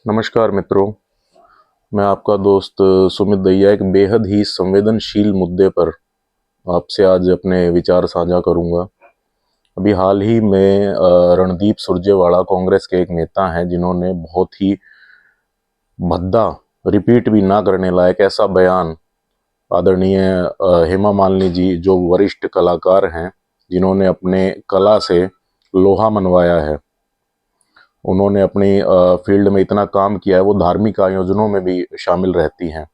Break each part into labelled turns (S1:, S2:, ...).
S1: नमस्कार मित्रों, मैं आपका दोस्त सुमित दहिया एक बेहद ही संवेदनशील मुद्दे पर आपसे आज अपने विचार साझा करूंगा। अभी हाल ही में रणदीप सुरजेवाला कांग्रेस के एक नेता हैं जिन्होंने बहुत ही भद्दा, रिपीट भी ना करने लायक ऐसा बयान आदरणीय हेमा मालिनी जी, जो वरिष्ठ कलाकार हैं, जिन्होंने अपने कला से लोहा मनवाया है, उन्होंने अपनी फील्ड में इतना काम किया है, वो धार्मिक आयोजनों में भी शामिल रहती हैं।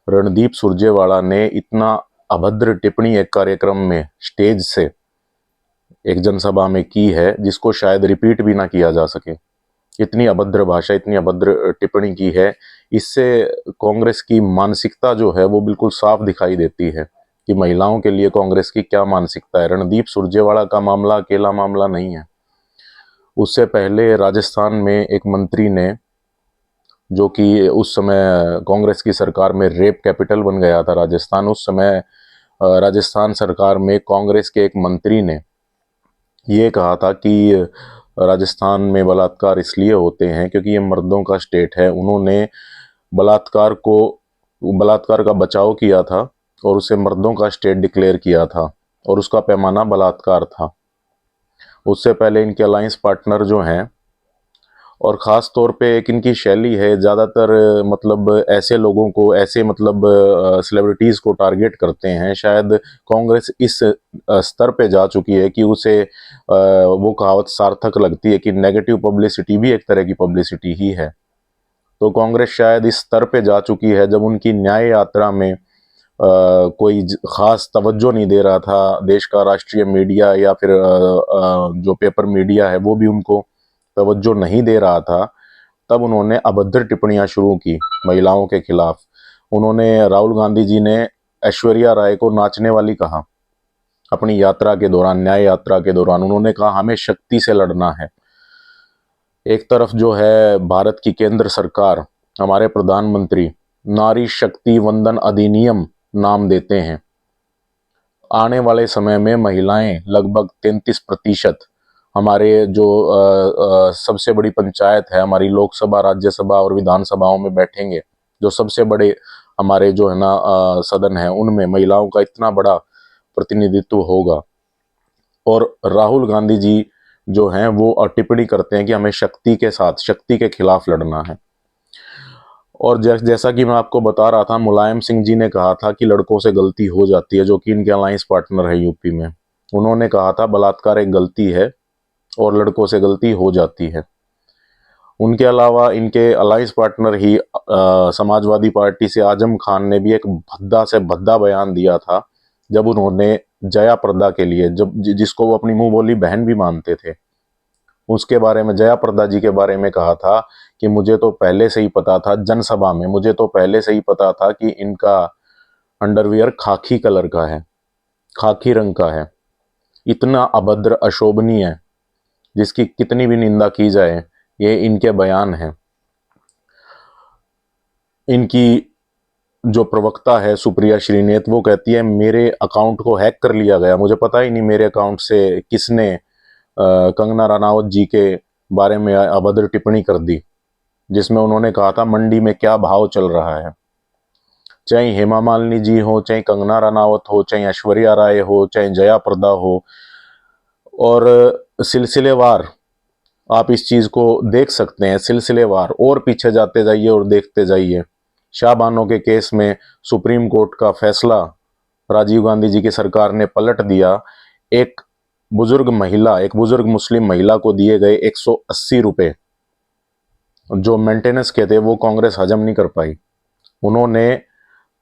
S1: रणदीप सुरजेवाला ने इतना अभद्र टिप्पणी एक कार्यक्रम में स्टेज से एक जनसभा में की है जिसको शायद रिपीट भी ना किया जा सके। इतनी अभद्र भाषा, इतनी अभद्र टिप्पणी की है। इससे कांग्रेस की मानसिकता जो है वो बिल्कुल साफ दिखाई देती है कि महिलाओं के लिए कांग्रेस की क्या मानसिकता है। रणदीप सुरजेवाला का मामला अकेला मामला नहीं है। उससे पहले राजस्थान में एक मंत्री ने, जो कि उस समय कांग्रेस की सरकार में रेप कैपिटल बन गया था राजस्थान, उस समय राजस्थान सरकार में कांग्रेस के एक मंत्री ने ये कहा था कि राजस्थान में बलात्कार इसलिए होते हैं क्योंकि ये मर्दों का स्टेट है। उन्होंने बलात्कार का बचाव किया था और उसे मर्दों का स्टेट डिक्लेयर किया था और उसका पैमाना बलात्कार था। उससे पहले इनके अलायंस पार्टनर जो हैं, और ख़ास तौर पे एक इनकी शैली है, ज़्यादातर मतलब ऐसे लोगों को, ऐसे मतलब सेलिब्रिटीज़ को टारगेट करते हैं। शायद कांग्रेस इस स्तर पे जा चुकी है कि उसे वो कहावत सार्थक लगती है कि नेगेटिव पब्लिसिटी भी एक तरह की पब्लिसिटी ही है। तो कांग्रेस शायद इस स्तर पे जा चुकी है जब उनकी न्याय यात्रा में कोई ख़ास तवज्जो नहीं दे रहा था, देश का राष्ट्रीय मीडिया या फिर जो पेपर मीडिया है वो भी उनको तवज्जो नहीं दे रहा था, तब उन्होंने अभद्र टिप्पणियां शुरू की महिलाओं के खिलाफ। उन्होंने, राहुल गांधी जी ने ऐश्वर्या राय को नाचने वाली कहा अपनी यात्रा के दौरान, न्याय यात्रा के दौरान। उन्होंने कहा हमें शक्ति से लड़ना है। एक तरफ जो है भारत की केंद्र सरकार, हमारे प्रधानमंत्री नारी शक्ति वंदन अधिनियम नाम देते हैं। आने वाले समय में महिलाएं लगभग 33%, हमारे जो सबसे बड़ी पंचायत है, हमारी लोकसभा, राज्यसभा और विधानसभाओं में बैठेंगे, जो सबसे बड़े हमारे जो है ना सदन है, उनमें महिलाओं का इतना बड़ा प्रतिनिधित्व होगा। और राहुल गांधी जी जो हैं वो टिप्पणी करते हैं कि हमें शक्ति के साथ, शक्ति के खिलाफ लड़ना है। और जैसा कि मैं आपको बता रहा था, मुलायम सिंह जी ने कहा था कि लड़कों से गलती हो जाती है, जो कि इनके अलायंस पार्टनर है यूपी में। उन्होंने कहा था बलात्कार एक गलती है और लड़कों से गलती हो जाती है। उनके अलावा इनके अलायंस पार्टनर ही समाजवादी पार्टी से आजम खान ने भी एक भद्दा से भद्दा बयान दिया था जब उन्होंने जया प्रदा के लिए, जब जिसको वो अपनी मुंह बोली बहन भी मानते थे, उसके बारे में, जया प्रदा जी के बारे में कहा था कि मुझे तो पहले से ही पता था, जनसभा में मुझे तो पहले से ही पता था कि इनका अंडरवियर खाकी कलर का है, खाकी रंग का है। इतना अभद्र, अशोभनीय, जिसकी कितनी भी निंदा की जाए, ये इनके बयान हैं। इनकी जो प्रवक्ता है सुप्रिया श्रीनेत, वो कहती है मेरे अकाउंट को हैक कर लिया गया, मुझे पता ही नहीं मेरे अकाउंट से किसने कंगना रनावत जी के बारे में अभद्र टिप्पणी कर दी, जिसमें उन्होंने कहा था मंडी में क्या भाव चल रहा है। चाहे हेमा मालिनी जी हो, चाहे कंगना रनावत हो, चाहे ऐश्वर्या राय हो, चाहे जया प्रदा हो, और सिलसिलेवार आप इस चीज को देख सकते हैं, सिलसिलेवार और पीछे जाते जाइए और देखते जाइए। शाहबानो के केस में सुप्रीम कोर्ट का फैसला राजीव गांधी जी की सरकार ने पलट दिया। एक बुजुर्ग महिला, एक बुजुर्ग मुस्लिम महिला को दिए गए 180 रुपए जो मेंटेनेंस के थे, वो कांग्रेस हजम नहीं कर पाई। उन्होंने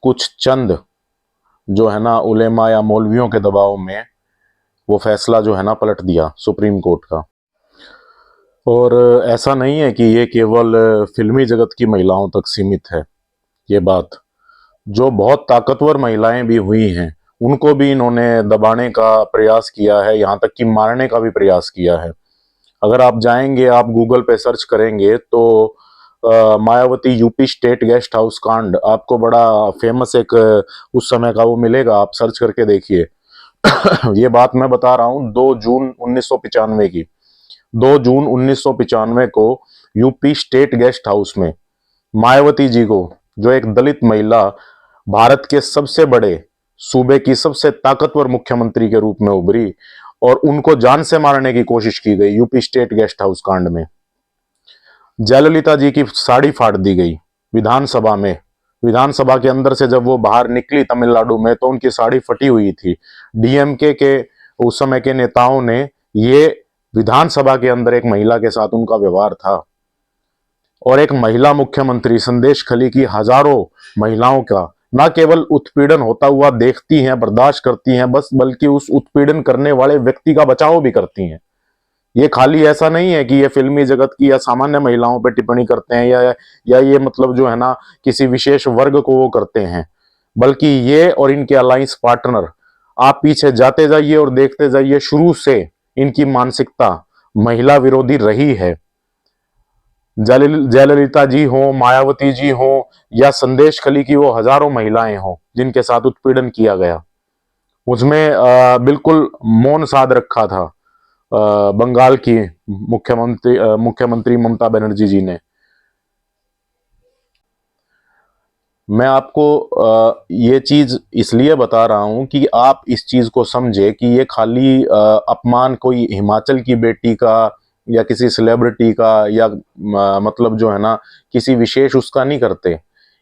S1: कुछ चंद जो है ना उलेमा या मौलवियों के दबाव में वो फैसला जो है ना पलट दिया सुप्रीम कोर्ट का। और ऐसा नहीं है कि ये केवल फिल्मी जगत की महिलाओं तक सीमित है ये बात। जो बहुत ताकतवर महिलाएं भी हुई हैं, उनको भी इन्होंने दबाने का प्रयास किया है, यहाँ तक कि मारने का भी प्रयास किया है। अगर आप जाएंगे, आप गूगल पे सर्च करेंगे तो Mayawati UP state guest house कांड, आपको बड़ा फेमस एक उस समय का वो मिलेगा, आप सर्च करके देखिए। ये बात मैं बता रहा हूँ 2 जून 1995 की। 2 जून 1995 को यूपी स्टेट गेस्ट हाउस में मायावती जी को, जो एक दलित महिला भारत के सबसे बड़े सूबे की सबसे ताकतवर मुख्यमंत्री के रूप में उभरी, और उनको जान से मारने की कोशिश की गई यूपी स्टेट गेस्ट हाउस कांड में। जयललिता जी की साड़ी फाड़ दी गई विधानसभा में। विधानसभा के अंदर से जब वो बाहर निकली तमिलनाडु में, तो उनकी साड़ी फटी हुई थी। डीएमके के उस समय के नेताओं ने ये विधानसभा के अंदर एक महिला के साथ उनका व्यवहार था। और एक महिला मुख्यमंत्री संदेश खली की हजारों महिलाओं का न केवल उत्पीड़न होता हुआ देखती हैं, बर्दाश्त करती हैं, बल्कि उस उत्पीड़न करने वाले व्यक्ति का बचाव भी करती हैं। ये खाली ऐसा नहीं है कि ये फिल्मी जगत की या सामान्य महिलाओं पर टिप्पणी करते हैं, या ये मतलब जो है ना किसी विशेष वर्ग को वो करते हैं, बल्कि ये और इनके अलायंस पार्टनर, आप पीछे जाते जाइए और देखते जाइए, शुरू से इनकी मानसिकता महिला विरोधी रही है। जयललिता जी हो, मायावती जी हो, या संदेश खली की वो हजारों महिलाएं हो जिनके साथ उत्पीड़न किया गया, उसमें बिल्कुल मौन साध रखा था बंगाल की मुख्यमंत्री ममता बनर्जी जी ने। मैं आपको ये चीज इसलिए बता रहा हूं कि आप इस चीज को समझे कि ये खाली अपमान कोई हिमाचल की बेटी का या किसी सेलिब्रिटी का या मतलब जो है ना किसी विशेष उसका नहीं करते।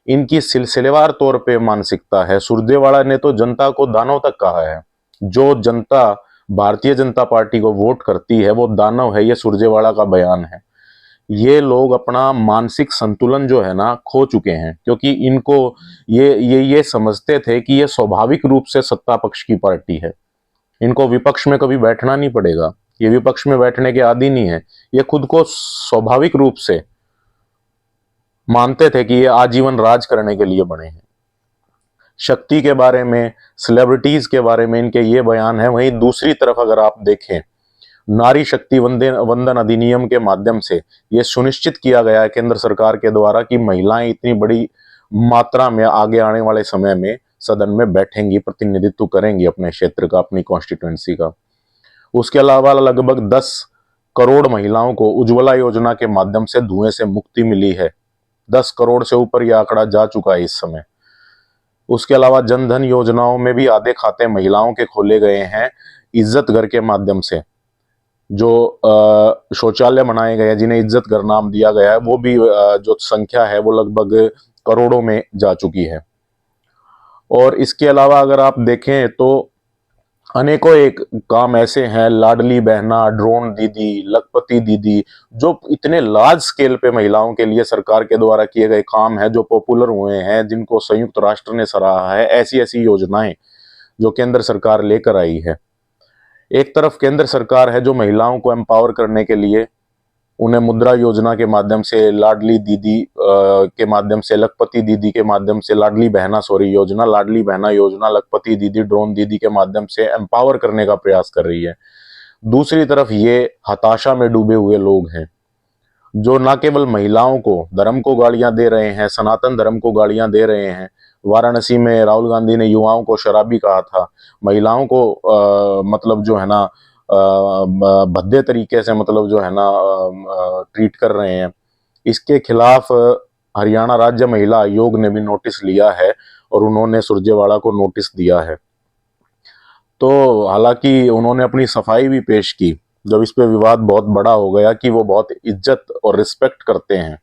S1: इनकी सिलसिलेवार तौर पे मानसिकता है। सुरजेवाला ने तो जनता को दानव तक कहा है। जो जनता भारतीय जनता पार्टी को वोट करती है वो दानव है, ये सुरजेवाला का बयान है। ये लोग अपना मानसिक संतुलन जो है ना खो चुके हैं, क्योंकि इनको ये समझते थे कि ये स्वाभाविक रूप से सत्ता पक्ष की पार्टी है, इनको विपक्ष में कभी बैठना नहीं पड़ेगा, ये विपक्ष में बैठने के आदी नहीं है। ये खुद को स्वाभाविक रूप से मानते थे कि ये आजीवन राज करने के लिए बने हैं। शक्ति के बारे में, सेलिब्रिटीज के बारे में इनके ये बयान है। वहीं दूसरी तरफ अगर आप देखें, नारी शक्ति वंदन अधिनियम के माध्यम से यह सुनिश्चित किया गया है केंद्र सरकार के द्वारा कि महिलाएं इतनी बड़ी मात्रा में आगे आने वाले समय में सदन में बैठेंगी, प्रतिनिधित्व करेंगी अपने क्षेत्र का, अपनी कॉन्स्टिट्यूएंसी का। उसके अलावा लगभग 10 करोड़ महिलाओं को उज्ज्वला योजना के माध्यम से धुएं से मुक्ति मिली है। 10 करोड़ से ऊपर यह आंकड़ा जा चुका है इस समय। उसके अलावा जनधन योजनाओं में भी आधे खाते महिलाओं के खोले गए हैं। इज्जत घर के माध्यम से जो शौचालय बनाए गए हैं, जिन्हें इज्जत घर नाम दिया गया है, वो भी जो संख्या है वो लगभग करोड़ों में जा चुकी है। और इसके अलावा अगर आप देखें तो अनेकों एक काम ऐसे हैं, लाडली बहना, ड्रोन दीदी, लखपति दीदी, जो इतने लार्ज स्केल पे महिलाओं के लिए सरकार के द्वारा किए गए काम हैं, जो पॉपुलर हुए हैं, जिनको संयुक्त राष्ट्र ने सराहा है। ऐसी ऐसी योजनाएं जो केंद्र सरकार लेकर आई है। एक तरफ केंद्र सरकार है जो महिलाओं को एम्पावर करने के लिए उन्हें मुद्रा योजना के माध्यम से, लाडली दीदी के माध्यम से, लखपति दीदी के माध्यम से, लाडली बहना योजना, लखपति दीदी, ड्रोन दीदी के माध्यम से एम्पावर करने का प्रयास कर रही है। दूसरी तरफ ये हताशा में डूबे हुए लोग हैं जो न केवल महिलाओं को, धर्म को गालियां दे रहे हैं, सनातन धर्म को गालियां दे रहे हैं। वाराणसी में राहुल गांधी ने युवाओं को शराबी कहा था, महिलाओं को मतलब जो है ना भद्दे तरीके से मतलब जो है ना ट्रीट कर रहे हैं। इसके खिलाफ हरियाणा राज्य महिला आयोग ने भी नोटिस लिया है और उन्होंने सुरजेवाला को नोटिस दिया है। तो हालांकि उन्होंने अपनी सफाई भी पेश की जब इस पे विवाद बहुत बड़ा हो गया कि वो बहुत इज्जत और रिस्पेक्ट करते हैं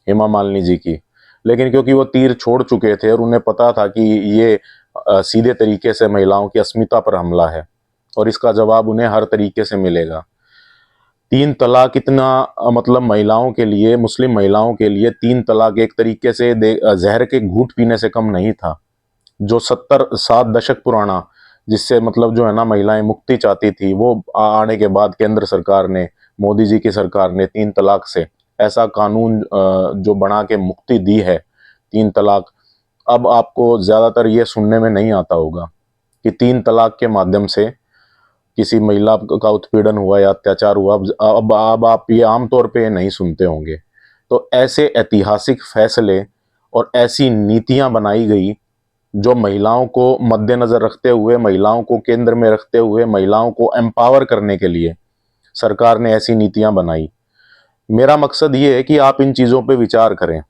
S1: हेमा मालिनी जी की, लेकिन क्योंकि वो तीर छोड़ चुके थे और उन्हें पता था कि ये सीधे तरीके से महिलाओं की अस्मिता पर हमला है और इसका जवाब उन्हें हर तरीके से मिलेगा। 3 तलाक इतना मतलब महिलाओं के लिए, मुस्लिम महिलाओं के लिए 3 तलाक एक तरीके से जहर के घूंट पीने से कम नहीं था। जो 7 दशक पुराना, जिससे मतलब जो है ना महिलाएं मुक्ति चाहती थी, वो आने के बाद केंद्र सरकार ने, मोदी जी की सरकार ने 3 तलाक से ऐसा कानून जो बना के मुक्ति दी है। 3 तलाक अब आपको ज्यादातर ये सुनने में नहीं आता होगा कि 3 तलाक के माध्यम से किसी महिला का उत्पीड़न हुआ या अत्याचार हुआ। अब आप ये आमतौर पे नहीं सुनते होंगे। तो ऐसे ऐतिहासिक फैसले और ऐसी नीतियां बनाई गई जो महिलाओं को मद्देनजर रखते हुए, महिलाओं को केंद्र में रखते हुए, महिलाओं को एम्पावर करने के लिए सरकार ने ऐसी नीतियां बनाई। मेरा मकसद ये है कि आप इन चीज़ों पे विचार करें,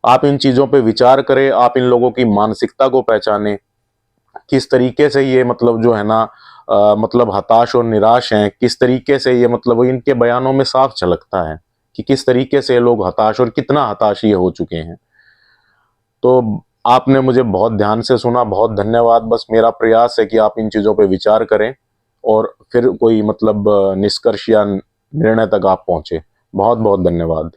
S1: आप इन चीज़ों पे विचार करें, आप इन लोगों की मानसिकता को पहचानें, किस तरीके से ये मतलब जो है ना मतलब हताश और निराश हैं, किस तरीके से ये मतलब इनके बयानों में साफ झलकता है कि किस तरीके से लोग हताश और कितना हताश ये हो चुके हैं। तो आपने मुझे बहुत ध्यान से सुना, बहुत धन्यवाद। बस मेरा प्रयास है कि आप इन चीज़ों पे विचार करें और फिर कोई मतलब निष्कर्ष या निर्णय तक आप पहुंचे। बहुत बहुत धन्यवाद।